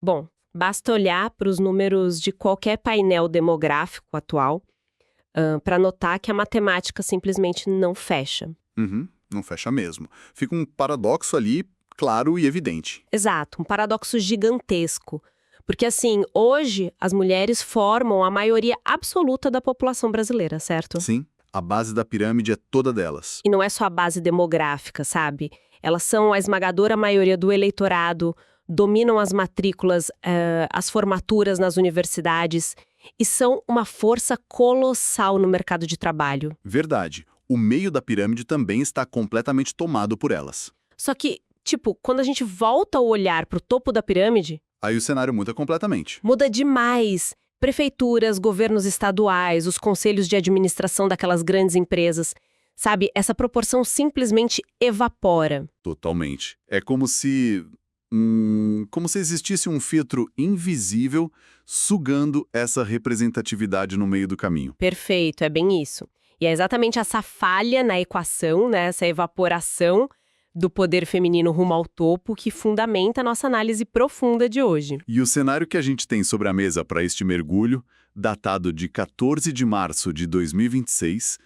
Bom, basta olhar para os números de qualquer painel demográfico atual para notar que a matemática simplesmente não fecha. Uhum, não fecha mesmo. Fica um paradoxo ali, claro e evidente. Exato, um paradoxo gigantesco. Porque, assim, hoje as mulheres formam a maioria absoluta da população brasileira, certo? Sim, a base da pirâmide é toda delas. E não é só a base demográfica, sabe? Elas são a esmagadora maioria do eleitorado, dominam as matrículas, as formaturas nas universidades e são uma força colossal no mercado de trabalho. Verdade. O meio da pirâmide também está completamente tomado por elas. Só que, tipo, quando a gente volta o olhar para o topo da pirâmide, Aí o cenário muda completamente. muda demais. Prefeituras, governos estaduais, os conselhos de administração daquelas grandes empresas. Sabe, essa proporção simplesmente evapora. Totalmente. É como se existisse um filtro invisível sugando essa representatividade no meio do caminho. Perfeito, é bem isso. E é exatamente essa falha na equação, né, essa evaporação do poder feminino rumo ao topo que fundamenta a nossa análise profunda de hoje. E o cenário que a gente tem sobre a mesa para este mergulho, datado de 14 de março de 2026,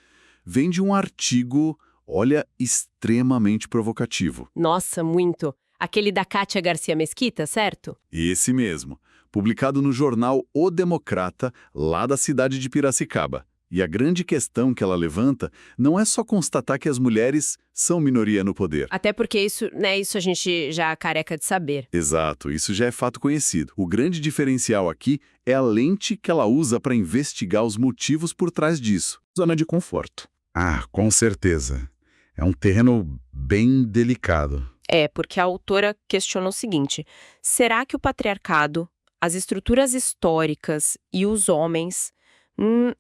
vem de um artigo, olha, extremamente provocativo. Nossa, muito. Aquele da Kátia Garcia Mesquita, certo? Esse mesmo, publicado no jornal O Democrata, lá da cidade de Piracicaba. E a grande questão que ela levanta não é só constatar que as mulheres são minoria no poder. Até porque isso a gente já é careca de saber. Exato, isso já é fato conhecido. O grande diferencial aqui é a lente que ela usa para investigar os motivos por trás disso. Zona de conforto. Ah, com certeza. É um terreno bem delicado. É, porque a autora questiona o seguinte: será que o patriarcado, as estruturas históricas e os homens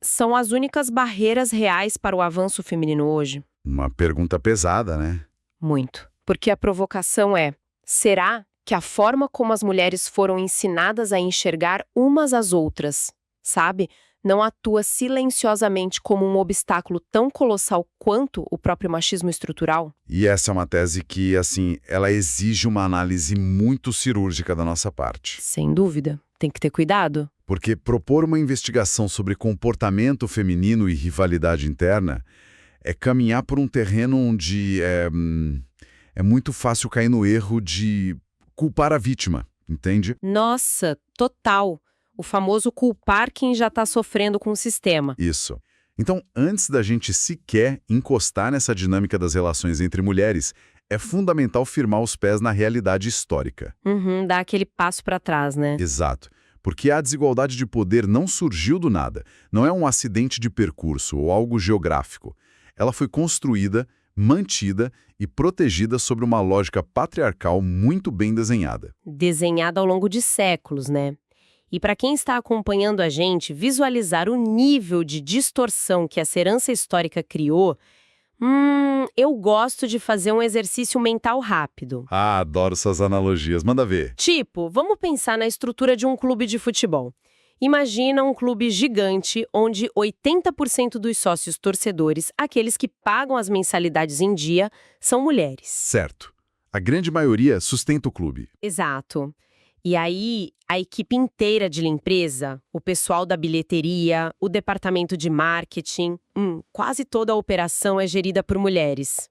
são as únicas barreiras reais para o avanço feminino hoje? Uma pergunta pesada, né? Muito. Porque a provocação é: será que a forma como as mulheres foram ensinadas a enxergar umas às outras, sabe, não atua silenciosamente como um obstáculo tão colossal quanto o próprio machismo estrutural? E essa é uma tese que, assim, ela exige uma análise muito cirúrgica da nossa parte. Sem dúvida. Tem que ter cuidado. Porque propor uma investigação sobre comportamento feminino e rivalidade interna é caminhar por um terreno onde é muito fácil cair no erro de culpar a vítima, entende? Nossa, total. O famoso culpar quem já está sofrendo com o sistema. Isso. Então, antes da gente sequer encostar nessa dinâmica das relações entre mulheres, é fundamental firmar os pés na realidade histórica. Dá aquele passo para trás, né? Exato. Porque a desigualdade de poder não surgiu do nada. Não é um acidente de percurso ou algo geográfico. Ela foi construída, mantida e protegida sobre uma lógica patriarcal muito bem desenhada. Desenhada ao longo de séculos, né? E para quem está acompanhando a gente, visualizar o nível de distorção que essa herança histórica criou, eu gosto de fazer um exercício mental rápido. Ah, adoro essas analogias. Manda ver. Tipo, vamos pensar na estrutura de um clube de futebol. Imagina um clube gigante onde 80% dos sócios torcedores, aqueles que pagam as mensalidades em dia, são mulheres. Certo. A grande maioria sustenta o clube. Exato. E aí, a equipe inteira de limpeza, o pessoal da bilheteria, o departamento de marketing, quase toda a operação é gerida por mulheres.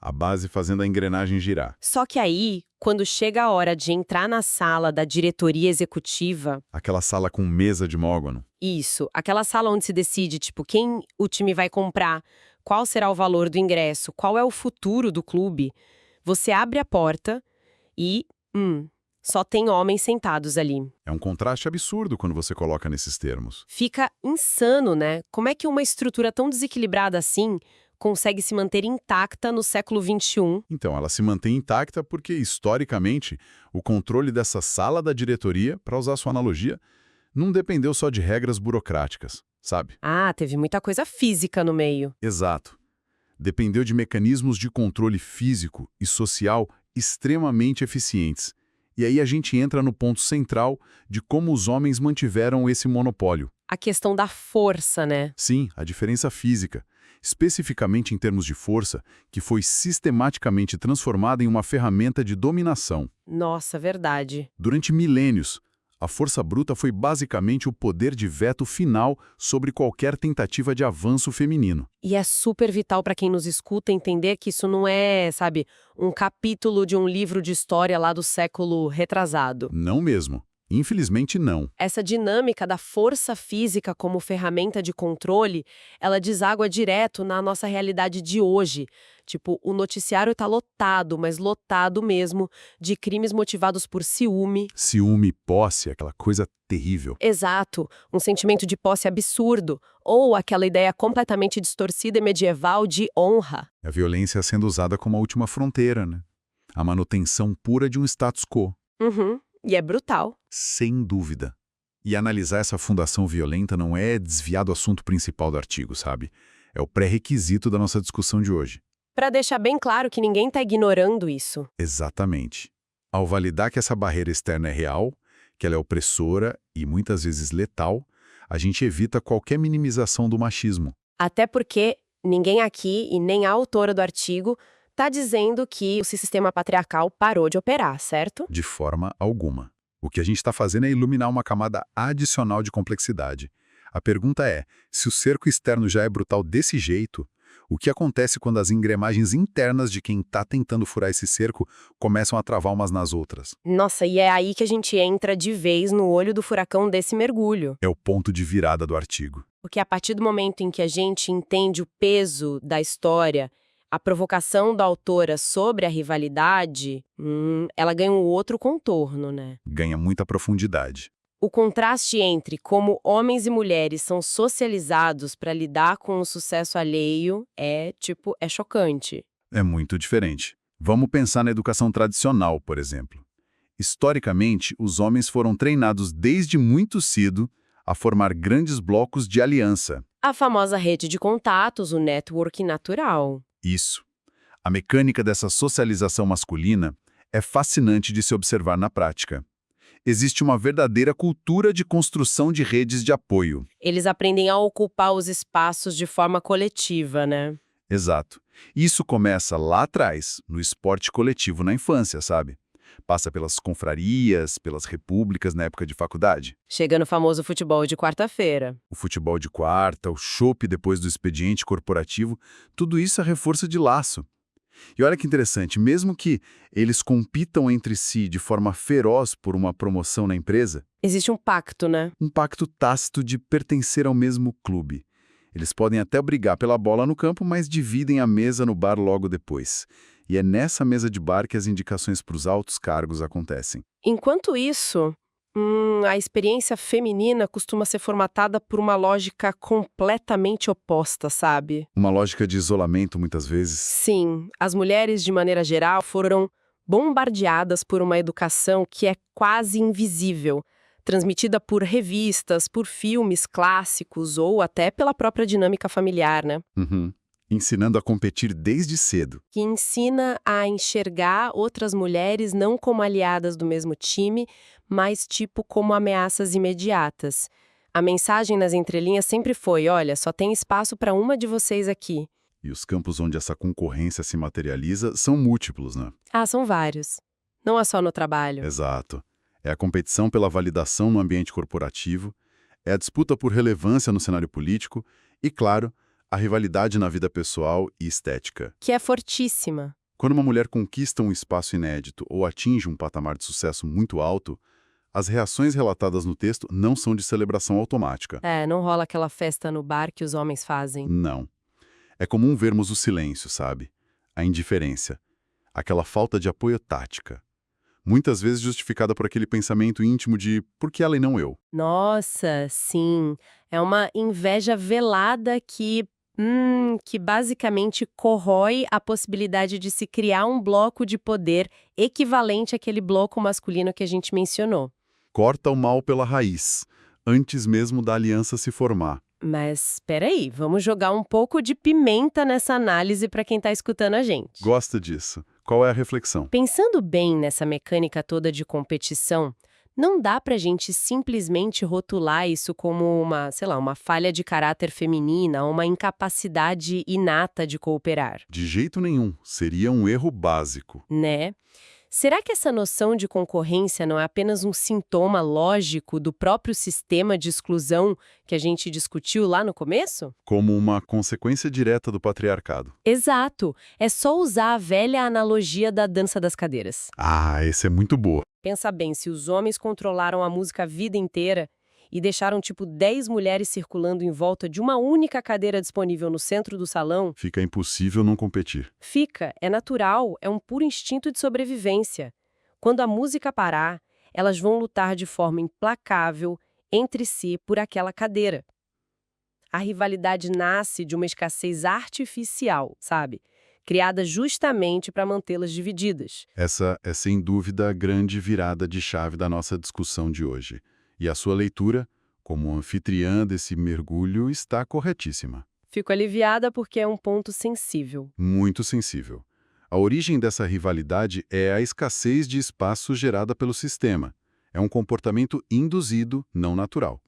A base fazendo a engrenagem girar. Só que aí, quando chega a hora de entrar na sala da diretoria executiva... Aquela sala com mesa de mogno. Isso, aquela sala onde se decide, tipo, quem o time vai comprar, qual será o valor do ingresso, qual é o futuro do clube. Você abre a porta e... só tem homens sentados ali. É um contraste absurdo quando você coloca nesses termos. Fica insano, né? Como é que uma estrutura tão desequilibrada assim consegue se manter intacta no século XXI? Então, ela se mantém intacta porque, historicamente, o controle dessa sala da diretoria, para usar sua analogia, não dependeu só de regras burocráticas, sabe? Ah, teve muita coisa física no meio. Exato. Dependeu de mecanismos de controle físico e social extremamente eficientes. E aí a gente entra no ponto central de como os homens mantiveram esse monopólio. A questão da força, né? Sim, a diferença física. especificamente em termos de força, que foi sistematicamente transformada em uma ferramenta de dominação. Nossa, verdade. Durante milênios, a força bruta foi basicamente o poder de veto final sobre qualquer tentativa de avanço feminino. E é super vital para quem nos escuta entender que isso não é, sabe, um capítulo de um livro de história lá do século retrasado. Não mesmo. Infelizmente, não. Essa dinâmica da força física como ferramenta de controle, ela deságua direto na nossa realidade de hoje. Tipo, o noticiário tá lotado, mas lotado mesmo, de crimes motivados por ciúme. Ciúme, posse, aquela coisa terrível. Exato, um sentimento de posse absurdo, ou aquela ideia completamente distorcida e medieval de honra. A violência sendo usada como a última fronteira, né? A manutenção pura de um status quo. Uhum, e é brutal. Sem dúvida. E analisar essa fundação violenta não é desviar do assunto principal do artigo, sabe? É o pré-requisito da nossa discussão de hoje. Para deixar bem claro que ninguém está ignorando isso. Exatamente. Ao validar que essa barreira externa é real, que ela é opressora e muitas vezes letal, a gente evita qualquer minimização do machismo. Até porque ninguém aqui, e nem a autora do artigo, está dizendo que o sistema patriarcal parou de operar, certo? De forma alguma. O que a gente está fazendo é iluminar uma camada adicional de complexidade. A pergunta é, se o cerco externo já é brutal desse jeito, o que acontece quando as engrenagens internas de quem está tentando furar esse cerco começam a travar umas nas outras? Nossa, e é aí que a gente entra de vez no olho do furacão desse mergulho. É o ponto de virada do artigo. Porque a partir do momento em que a gente entende o peso da história, a provocação da autora sobre a rivalidade, ela ganha um outro contorno, né? Ganha muita profundidade. O contraste entre como homens e mulheres são socializados para lidar com o sucesso alheio é chocante. É muito diferente. Vamos pensar na educação tradicional, por exemplo. Historicamente, os homens foram treinados desde muito cedo a formar grandes blocos de aliança. A famosa rede de contatos, o network natural. Isso. A mecânica dessa socialização masculina é fascinante de se observar na prática. Existe uma verdadeira cultura de construção de redes de apoio. Eles aprendem a ocupar os espaços de forma coletiva, né? Exato. Isso começa lá atrás, no esporte coletivo na infância, sabe? Passa pelas confrarias, pelas repúblicas na época de faculdade. Chega no famoso futebol de quarta-feira. O futebol de quarta, o chopp depois do expediente corporativo, tudo isso é reforço de laço. E olha que interessante, mesmo que eles compitam entre si de forma feroz por uma promoção na empresa, existe um pacto, né? um pacto tácito de pertencer ao mesmo clube. Eles podem até brigar pela bola no campo, mas dividem a mesa no bar logo depois. E é nessa mesa de bar que as indicações para os altos cargos acontecem. Enquanto isso, a experiência feminina costuma ser formatada por uma lógica completamente oposta, sabe? Uma lógica de isolamento, muitas vezes. Sim, as mulheres, de maneira geral, foram bombardeadas por uma educação que é quase invisível, transmitida por revistas, por filmes clássicos ou até pela própria dinâmica familiar, né? Uhum. Ensinando a competir desde cedo. Que ensina a enxergar outras mulheres não como aliadas do mesmo time, mas como ameaças imediatas. A mensagem nas entrelinhas sempre foi, olha, só tem espaço para uma de vocês aqui. E os campos onde essa concorrência se materializa são múltiplos, né? Ah, são vários. Não é só no trabalho. Exato. É a competição pela validação no ambiente corporativo, é a disputa por relevância no cenário político e, claro, a rivalidade na vida pessoal e estética. Que é fortíssima. Quando uma mulher conquista um espaço inédito ou atinge um patamar de sucesso muito alto, as reações relatadas no texto não são de celebração automática. Não rola aquela festa no bar que os homens fazem. Não. É comum vermos o silêncio, sabe? A indiferença. Aquela falta de apoio tática. Muitas vezes justificada por aquele pensamento íntimo de por que ela e não eu? Nossa, sim. É uma inveja velada que basicamente corrói a possibilidade de se criar um bloco de poder equivalente àquele bloco masculino que a gente mencionou. Corta o mal pela raiz, antes mesmo da aliança se formar. Mas, espera aí, vamos jogar um pouco de pimenta nessa análise para quem está escutando a gente. Gosta disso. Qual é a reflexão? Pensando bem nessa mecânica toda de competição, Não dá pra gente simplesmente rotular isso como uma, sei lá, uma falha de caráter feminina, uma incapacidade inata de cooperar, De jeito nenhum, seria um erro básico. né? Será que essa noção de concorrência não é apenas um sintoma lógico do próprio sistema de exclusão que a gente discutiu lá no começo? Como uma consequência direta do patriarcado. Exato. É só usar a velha analogia da dança das cadeiras. Ah, esse é muito boa. Pensa bem, se os homens controlaram a música a vida inteira e deixaram tipo 10 mulheres circulando em volta de uma única cadeira disponível no centro do salão, Fica impossível não competir. é natural, é um puro instinto de sobrevivência. Quando a música parar, elas vão lutar de forma implacável entre si por aquela cadeira. A rivalidade nasce de uma escassez artificial, sabe? Criada justamente para mantê-las divididas. Essa é sem dúvida a grande virada de chave da nossa discussão de hoje. E a sua leitura, como anfitriã desse mergulho, está corretíssima. Fico aliviada porque é um ponto sensível. Muito sensível. A origem dessa rivalidade é a escassez de espaço gerada pelo sistema. É um comportamento induzido, não natural.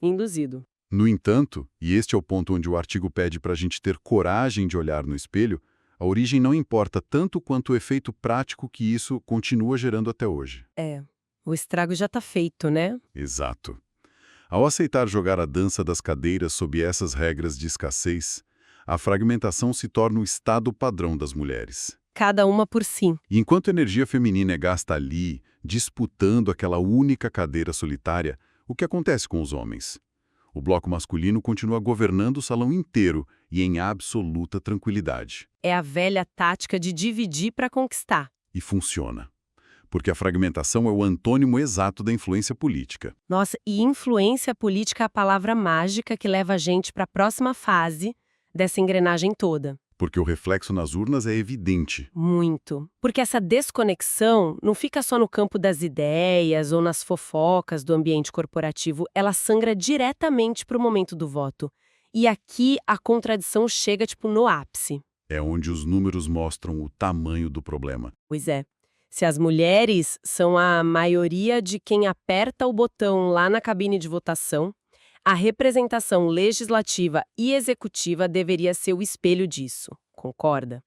Induzido. No entanto, e este é o ponto onde o artigo pede para a gente ter coragem de olhar no espelho, a origem não importa tanto quanto o efeito prático que isso continua gerando até hoje. O estrago já tá feito, né? Exato. Ao aceitar jogar a dança das cadeiras sob essas regras de escassez, a fragmentação se torna o estado padrão das mulheres. Cada uma por si. E enquanto a energia feminina é gasta ali, disputando aquela única cadeira solitária, o que acontece com os homens? O bloco masculino continua governando o salão inteiro e em absoluta tranquilidade. É a velha tática de dividir para conquistar. E funciona. Porque a fragmentação é o antônimo exato da influência política. Nossa, e influência política é a palavra mágica que leva a gente para a próxima fase dessa engrenagem toda. Porque o reflexo nas urnas é evidente. Muito. Porque essa desconexão não fica só no campo das ideias ou nas fofocas do ambiente corporativo, ela sangra diretamente para o momento do voto. E aqui a contradição chega, tipo, no ápice. É onde os números mostram o tamanho do problema. Pois é. Se as mulheres são a maioria de quem aperta o botão lá na cabine de votação, a representação legislativa e executiva deveria ser o espelho disso, concorda?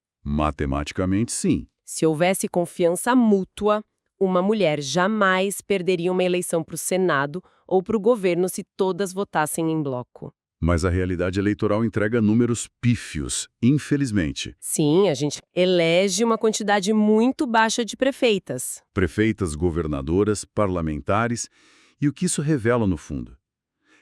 Matematicamente, sim. Se houvesse confiança mútua, uma mulher jamais perderia uma eleição para o Senado ou para o governo se todas votassem em bloco. Mas a realidade eleitoral entrega números pífios, infelizmente. Sim, a gente elege uma quantidade muito baixa de prefeitas. Prefeitas, governadoras, parlamentares. E o que isso revela no fundo?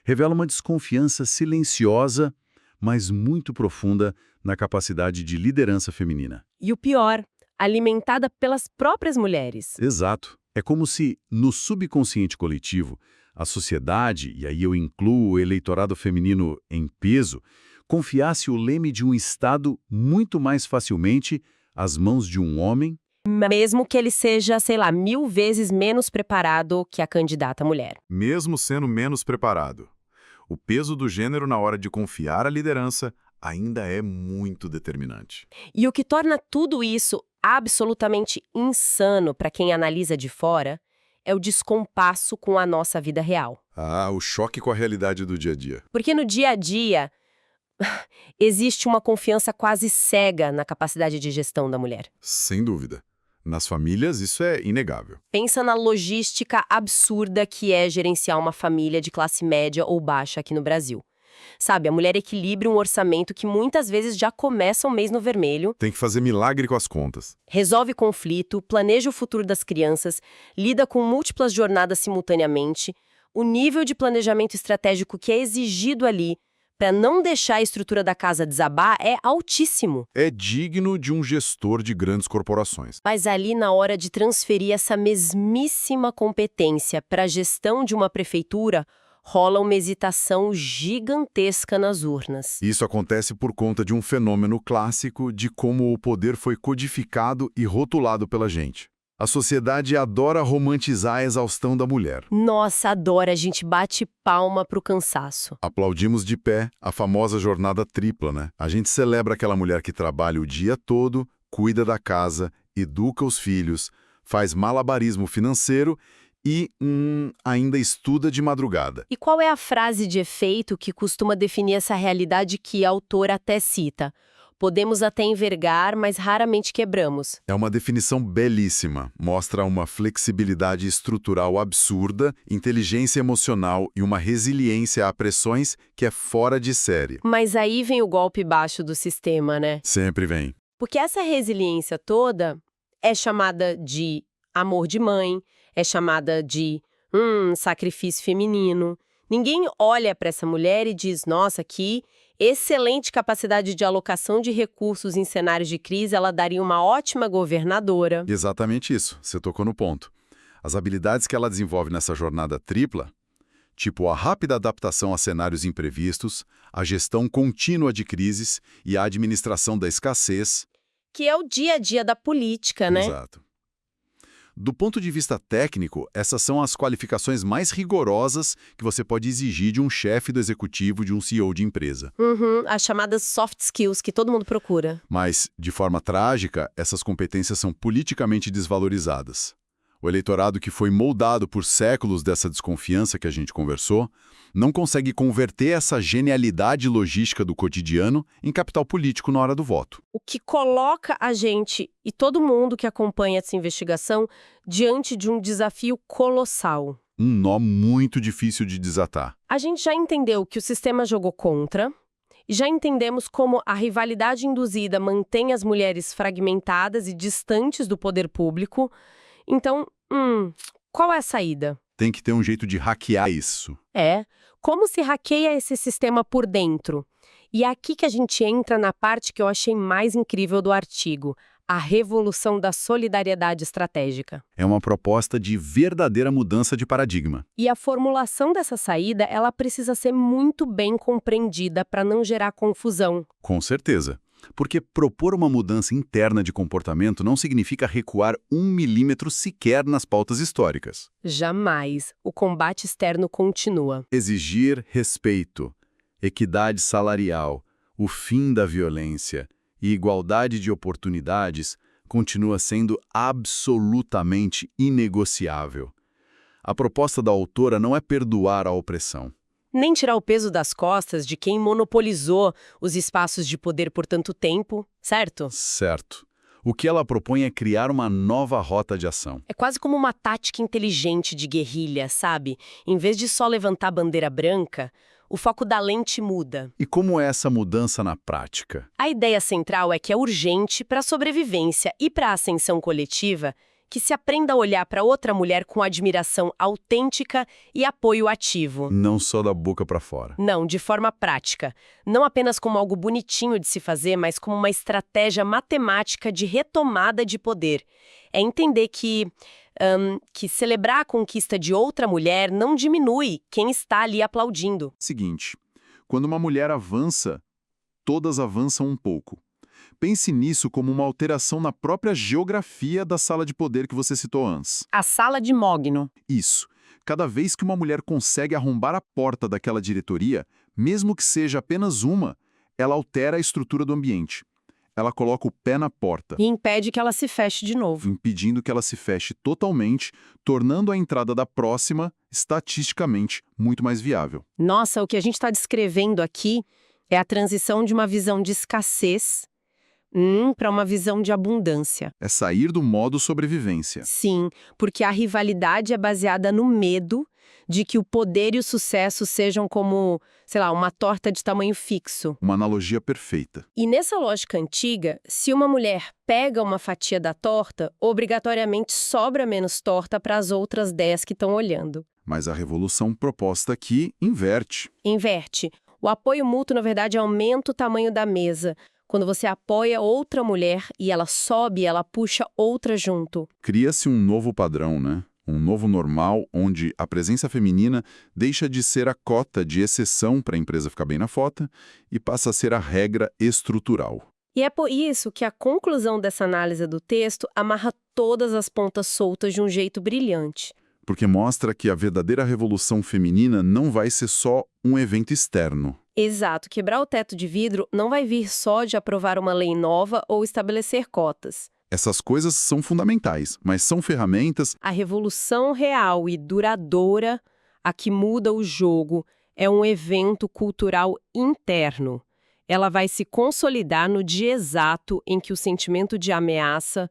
Revela uma desconfiança silenciosa, mas muito profunda na capacidade de liderança feminina. E o pior, alimentada pelas próprias mulheres. Exato. É como se, no subconsciente coletivo, a sociedade, e aí eu incluo o eleitorado feminino em peso, confiasse o leme de um Estado muito mais facilmente às mãos de um homem, Mesmo que ele seja, sei lá, 1000 vezes menos preparado que a candidata mulher. Mesmo sendo menos preparado. O peso do gênero na hora de confiar a liderança ainda é muito determinante. E o que torna tudo isso absolutamente insano para quem analisa de fora é o descompasso com a nossa vida real. Ah, o choque com a realidade do dia a dia. Porque no dia a dia, existe uma confiança quase cega na capacidade de gestão da mulher. Sem dúvida. Nas famílias, isso é inegável. Pensa na logística absurda que é gerenciar uma família de classe média ou baixa aqui no Brasil. Sabe, a mulher equilibra um orçamento que muitas vezes já começa o mês no vermelho, Tem que fazer milagre com as contas. resolve conflito, planeja o futuro das crianças, lida com múltiplas jornadas simultaneamente. O nível de planejamento estratégico que é exigido ali para não deixar a estrutura da casa desabar é altíssimo. É digno de um gestor de grandes corporações. Mas ali, na hora de transferir essa mesmíssima competência para a gestão de uma prefeitura, rola uma hesitação gigantesca nas urnas. Isso acontece por conta de um fenômeno clássico de como o poder foi codificado e rotulado pela gente. A sociedade adora romantizar a exaustão da mulher. Nossa, adora, a gente bate palma pro cansaço. Aplaudimos de pé a famosa jornada tripla, né? A gente celebra aquela mulher que trabalha o dia todo, cuida da casa, educa os filhos, faz malabarismo financeiro e ainda estuda de madrugada. E qual é a frase de efeito que costuma definir essa realidade que a autora até cita? Podemos até envergar, mas raramente quebramos. É uma definição belíssima. Mostra uma flexibilidade estrutural absurda, inteligência emocional e uma resiliência a pressões que é fora de série. Mas aí vem o golpe baixo do sistema, né? Sempre vem. Porque essa resiliência toda é chamada de amor de mãe, é chamada de sacrifício feminino. Ninguém olha para essa mulher e diz, nossa, que excelente capacidade de alocação de recursos em cenários de crise, ela daria uma ótima governadora. Exatamente isso, você tocou no ponto. As habilidades que ela desenvolve nessa jornada tripla, tipo a rápida adaptação a cenários imprevistos, a gestão contínua de crises e a administração da escassez. Que é o dia a dia da política, né? Exato. Do ponto de vista técnico, essas são as qualificações mais rigorosas que você pode exigir de um chefe do executivo de um CEO de empresa. As chamadas soft skills que todo mundo procura. Mas, de forma trágica, essas competências são politicamente desvalorizadas. O eleitorado que foi moldado por séculos dessa desconfiança que a gente conversou, não consegue converter essa genialidade logística do cotidiano em capital político na hora do voto. O que coloca a gente e todo mundo que acompanha essa investigação diante de um desafio colossal. Um nó muito difícil de desatar. A gente já entendeu que o sistema jogou contra, e já entendemos como a rivalidade induzida mantém as mulheres fragmentadas e distantes do poder público. Então, qual é a saída? Tem que ter um jeito de hackear isso. Como se hackeia esse sistema por dentro? E é aqui que a gente entra na parte que eu achei mais incrível do artigo, a revolução da solidariedade estratégica. É uma proposta de verdadeira mudança de paradigma. E a formulação dessa saída, ela precisa ser muito bem compreendida para não gerar confusão. Com certeza. Porque propor uma mudança interna de comportamento não significa recuar 1 milímetro sequer nas pautas históricas. Jamais. O combate externo continua. Exigir respeito, equidade salarial, o fim da violência e igualdade de oportunidades continua sendo absolutamente inegociável. A proposta da autora não é perdoar a opressão. Nem tirar o peso das costas de quem monopolizou os espaços de poder por tanto tempo, certo? Certo. O que ela propõe é criar uma nova rota de ação. É quase como uma tática inteligente de guerrilha, sabe? Em vez de só levantar a bandeira branca, o foco da lente muda. E como é essa mudança na prática? A ideia central é que é urgente para a sobrevivência e para a ascensão coletiva que se aprenda a olhar para outra mulher com admiração autêntica e apoio ativo. Não só da boca para fora. Não, de forma prática. Não apenas como algo bonitinho de se fazer, mas como uma estratégia matemática de retomada de poder. É entender que celebrar a conquista de outra mulher não diminui quem está ali aplaudindo. Seguinte, quando uma mulher avança, todas avançam um pouco. Pense nisso como uma alteração na própria geografia da sala de poder que você citou antes. A sala de Mogno. Isso. Cada vez que uma mulher consegue arrombar a porta daquela diretoria, mesmo que seja apenas uma, ela altera a estrutura do ambiente. Ela coloca o pé na porta. E impede que ela se feche de novo. Impedindo que ela se feche totalmente, tornando a entrada da próxima, estatisticamente, muito mais viável. Nossa, o que a gente está descrevendo aqui é a transição de uma visão de escassez para uma visão de abundância. É sair do modo sobrevivência. Sim, porque a rivalidade é baseada no medo de que o poder e o sucesso sejam como, sei lá, uma torta de tamanho fixo. Uma analogia perfeita. E nessa lógica antiga, se uma mulher pega uma fatia da torta, obrigatoriamente sobra menos torta para as outras 10 que estão olhando. Mas a revolução proposta aqui inverte. Inverte. O apoio mútuo, na verdade, aumenta o tamanho da mesa. Quando você apoia outra mulher e ela sobe, ela puxa outra junto. Cria-se um novo padrão, né? Um novo normal onde a presença feminina deixa de ser a cota de exceção para a empresa ficar bem na foto e passa a ser a regra estrutural. E é por isso que a conclusão dessa análise do texto amarra todas as pontas soltas de um jeito brilhante. Porque mostra que a verdadeira revolução feminina não vai ser só um evento externo. Exato. Quebrar o teto de vidro não vai vir só de aprovar uma lei nova ou estabelecer cotas. Essas coisas são fundamentais, mas são ferramentas. A revolução real e duradoura, a que muda o jogo, é um evento cultural interno. Ela vai se consolidar no dia exato em que o sentimento de ameaça,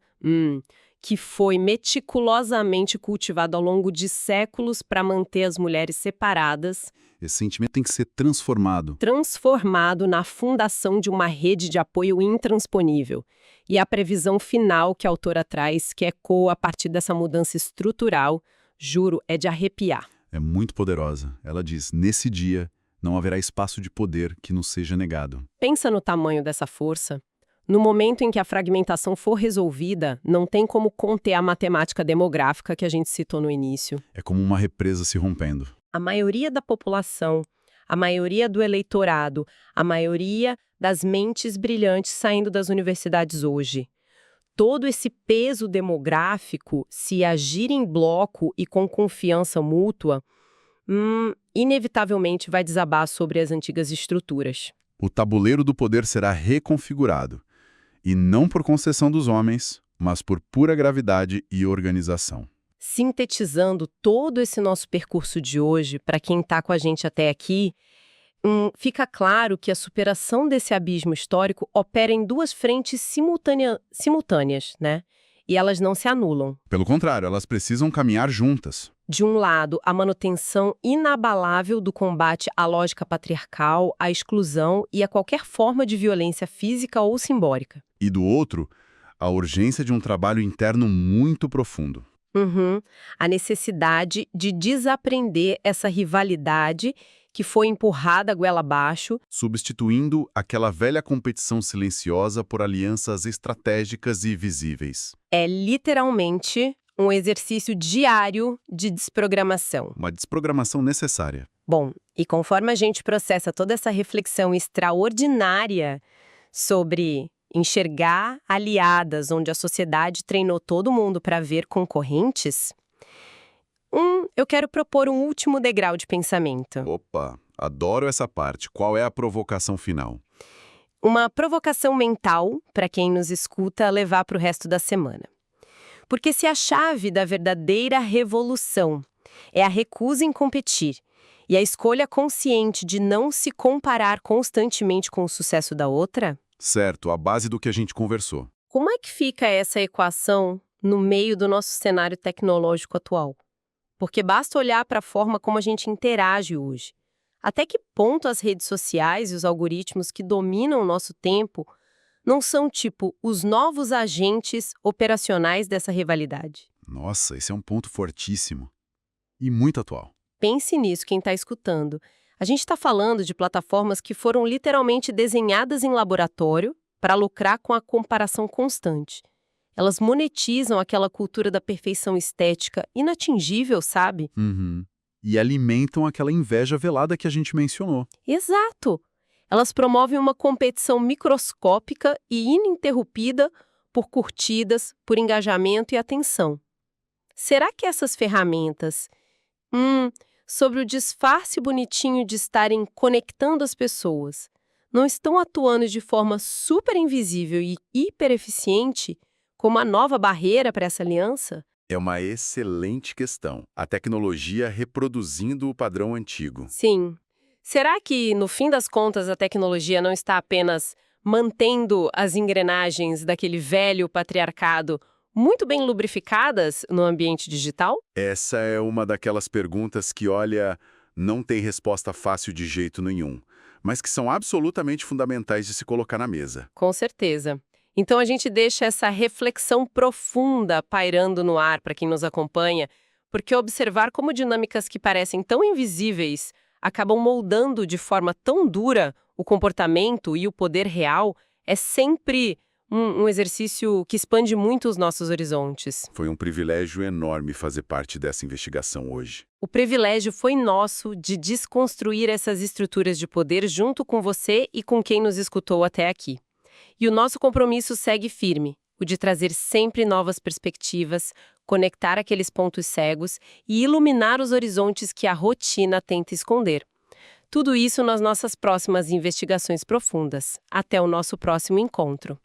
que foi meticulosamente cultivado ao longo de séculos para manter as mulheres separadas, Esse sentimento tem que ser transformado. transformado na fundação de uma rede de apoio intransponível. E a previsão final que a autora traz, que ecoa a partir dessa mudança estrutural, juro, é de arrepiar. É muito poderosa. Ela diz, nesse dia, não haverá espaço de poder que nos seja negado. Pensa no tamanho dessa força. No momento em que a fragmentação for resolvida, não tem como conter a matemática demográfica que a gente citou no início. É como uma represa se rompendo. A maioria da população, a maioria do eleitorado, a maioria das mentes brilhantes saindo das universidades hoje. Todo esse peso demográfico, se agir em bloco e com confiança mútua, inevitavelmente vai desabar sobre as antigas estruturas. O tabuleiro do poder será reconfigurado. E não por concessão dos homens, mas por pura gravidade e organização. Sintetizando todo esse nosso percurso de hoje, para quem está com a gente até aqui, fica claro que a superação desse abismo histórico opera em duas frentes simultâneas, né? E elas não se anulam. Pelo contrário, elas precisam caminhar juntas. De um lado, a manutenção inabalável do combate à lógica patriarcal, à exclusão e a qualquer forma de violência física ou simbólica. E do outro, a urgência de um trabalho interno muito profundo. A necessidade de desaprender essa rivalidade que foi empurrada goela abaixo, Substituindo aquela velha competição silenciosa por alianças estratégicas e visíveis. é literalmente um exercício diário de desprogramação. Uma desprogramação necessária. Bom, e conforme a gente processa toda essa reflexão extraordinária sobre enxergar aliadas onde a sociedade treinou todo mundo para ver concorrentes, eu quero propor um último degrau de pensamento. Opa, adoro essa parte. Qual é a provocação final? Uma provocação mental para quem nos escuta levar para o resto da semana. Porque se a chave da verdadeira revolução é a recusa em competir e a escolha consciente de não se comparar constantemente com o sucesso da outra, Certo, a base do que a gente conversou. como é que fica essa equação no meio do nosso cenário tecnológico atual? Porque basta olhar para a forma como a gente interage hoje. Até que ponto as redes sociais e os algoritmos que dominam o nosso tempo não são, tipo, os novos agentes operacionais dessa rivalidade? Nossa, esse é um ponto fortíssimo. E muito atual. Pense nisso, quem está escutando. A gente está falando de plataformas que foram literalmente desenhadas em laboratório para lucrar com a comparação constante. Elas monetizam aquela cultura da perfeição estética inatingível, sabe? E alimentam aquela inveja velada que a gente mencionou. Exato! Elas promovem uma competição microscópica e ininterrompida por curtidas, por engajamento e atenção. Será que essas ferramentas, sobre o disfarce bonitinho de estarem conectando as pessoas, não estão atuando de forma super invisível e hiper eficiente como a nova barreira para essa aliança? É uma excelente questão. A tecnologia reproduzindo o padrão antigo. Sim. Será que, no fim das contas, a tecnologia não está apenas mantendo as engrenagens daquele velho patriarcado muito bem lubrificadas no ambiente digital? Essa é uma daquelas perguntas que, olha, não tem resposta fácil de jeito nenhum, mas que são absolutamente fundamentais de se colocar na mesa. Com certeza. Então a gente deixa essa reflexão profunda pairando no ar para quem nos acompanha, porque observar como dinâmicas que parecem tão invisíveis acabam moldando de forma tão dura o comportamento e o poder real é sempre um exercício que expande muito os nossos horizontes. Foi um privilégio enorme fazer parte dessa investigação hoje. O privilégio foi nosso de desconstruir essas estruturas de poder junto com você e com quem nos escutou até aqui. E o nosso compromisso segue firme, o de trazer sempre novas perspectivas, conectar aqueles pontos cegos e iluminar os horizontes que a rotina tenta esconder. Tudo isso nas nossas próximas investigações profundas. Até o nosso próximo encontro.